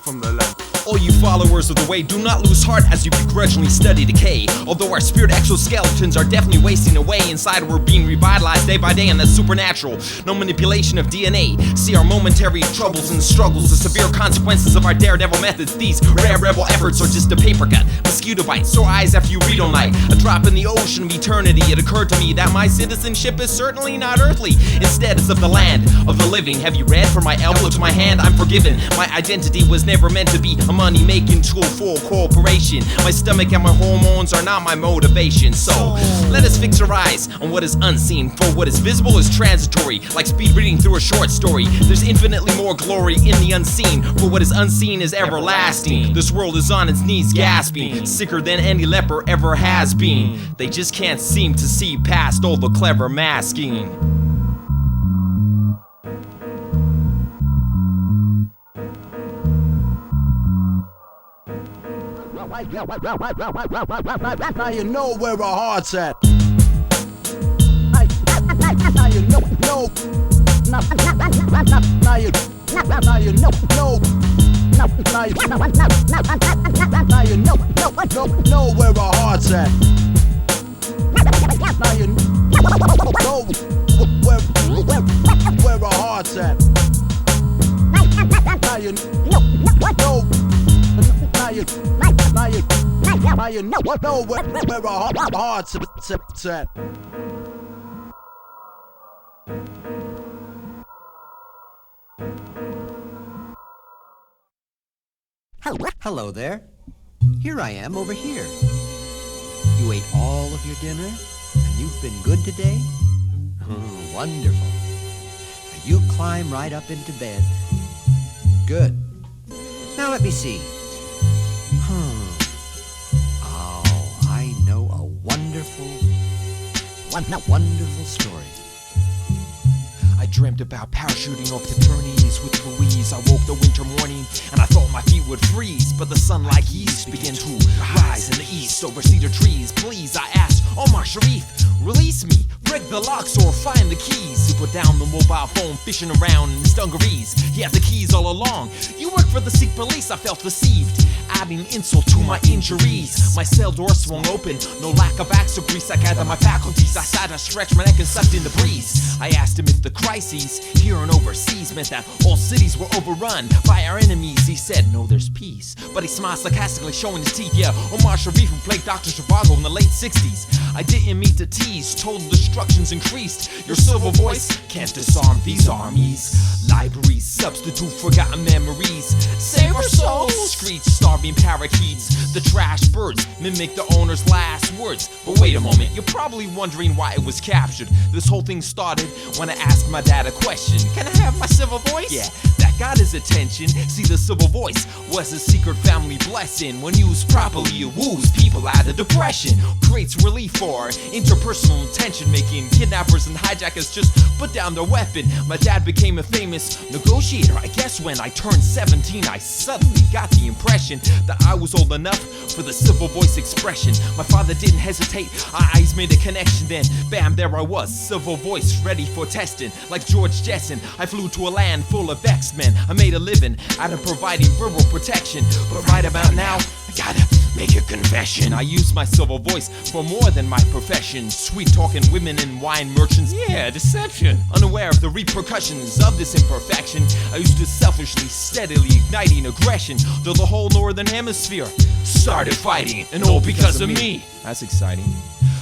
All you followers of the way, do not lose heart as you begrudgingly study decay. Although our spirit exoskeletons are definitely wasting away, inside we're being revitalized day by day in the supernatural. No manipulation of DNA. See our momentary troubles and struggles, the severe consequences of our daredevil methods. These rare rebel efforts are just a paper cut, mosquito bites, sore eyes after you read all night. A drop in the ocean of eternity. It occurred to me that my citizenship is certainly not earthly. Instead, it's of the land of the living. Have you read? From my elbow to my hand, I'm forgiven. My identity was never meant to be a money-making tool for corporation. My stomach and my hormones are not my motivation. So, let us fix our eyes on what is unseen, for what is visible is transitory, like speed reading through a short story. There's infinitely more glory in the unseen, for what is unseen is everlasting. This world is on its knees gasping, sicker than any leper ever has been. They just can't seem to see past all the clever masking. Now you know where our heart's at. Now you know. Now you know. know where our hearts at. Now you know where our hearts at. Now you know where our hearts at. Hello there. Here I am over here. You ate all of your dinner and you've been good today? Oh, wonderful. Now you climb right up into bed. Good. Now let me see. Oh, I know a wonderful story. I dreamt about parachuting off the Pyrenees with Louise. I woke the winter morning and I thought my feet would freeze, but the sun like yeast began to rise in the east over cedar trees. Please, I asked Omar Sharif, release me, break the locks or find the keys. He put down the mobile phone, fishing around in his dungarees. He had the keys all along. You work for the Sikh police, I felt deceived, adding insult to my injuries. My cell door swung open, no lack of axe or grease. I gathered my faculties, I sat and stretched my neck and sucked in the breeze. I asked him if the crises here and overseas meant that all cities were overrun by our enemies. He said, no, there's peace. But he smiled sarcastically, showing his teeth. Yeah, Omar Sharif, who played Dr. Zhivago in the late 60s. I didn't mean to tease, total destructions increased. Your silver voice can't disarm these armies. Libraries substitute forgotten memories. Save our souls, screech starving parakeets. The trash birds mimic the owner's last words. But wait a moment, you're probably wondering why it was captured. This whole thing started when I asked my dad a question. Can I have my silver voice? Yeah, that got his attention. See, the silver voice was a secret family blessing. When used properly, it woos people out of depression, creates relief for interpersonal tension, making kidnappers and hijackers just put down their weapon. My dad became a famous negotiator. I guess when I turned 17, I suddenly got the impression that I was old enough for the silver voice expression. My father didn't hesitate, our eyes made a connection. Then, bam, there I was, silver voice ready for testing. Like George Jetson, I flew to a land full of X-Men. I made a living out of providing rural protection. But right about now, I gotta make a confession. I use my silver voice for more than my profession. Sweet talking women and wine merchants, yeah, deception. Unaware of the repercussions of this imperfection, I used to selfishly, steadily igniting aggression, though the whole northern hemisphere started fighting, and all because of me. That's exciting.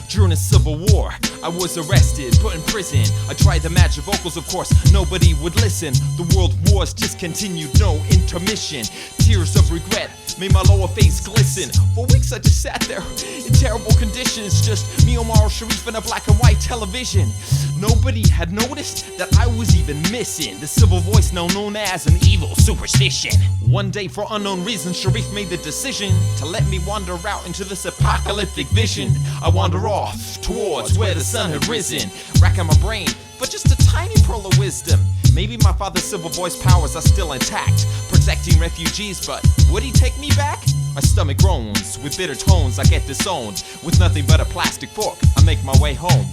During a civil war, I was arrested, put in prison. I tried the magic vocals, of course, nobody would listen. The world wars just continued, no intermission. Tears of regret made my lower face glisten. For weeks I just sat there in terrible conditions, just me, Omar Sharif, and a black and white television. Nobody had noticed that I was even missing the silver voice, now known as an evil superstition. One day, for unknown reasons, Sharif made the decision to let me wander out into this apocalyptic vision. I wander off towards where the sun had risen, racking my brain for just a tiny pearl of wisdom. Maybe my father's silver voice powers are still intact, protecting refugees, but would he take me back? My stomach groans, with bitter tones I get disowned. With nothing but a plastic fork, I make my way home,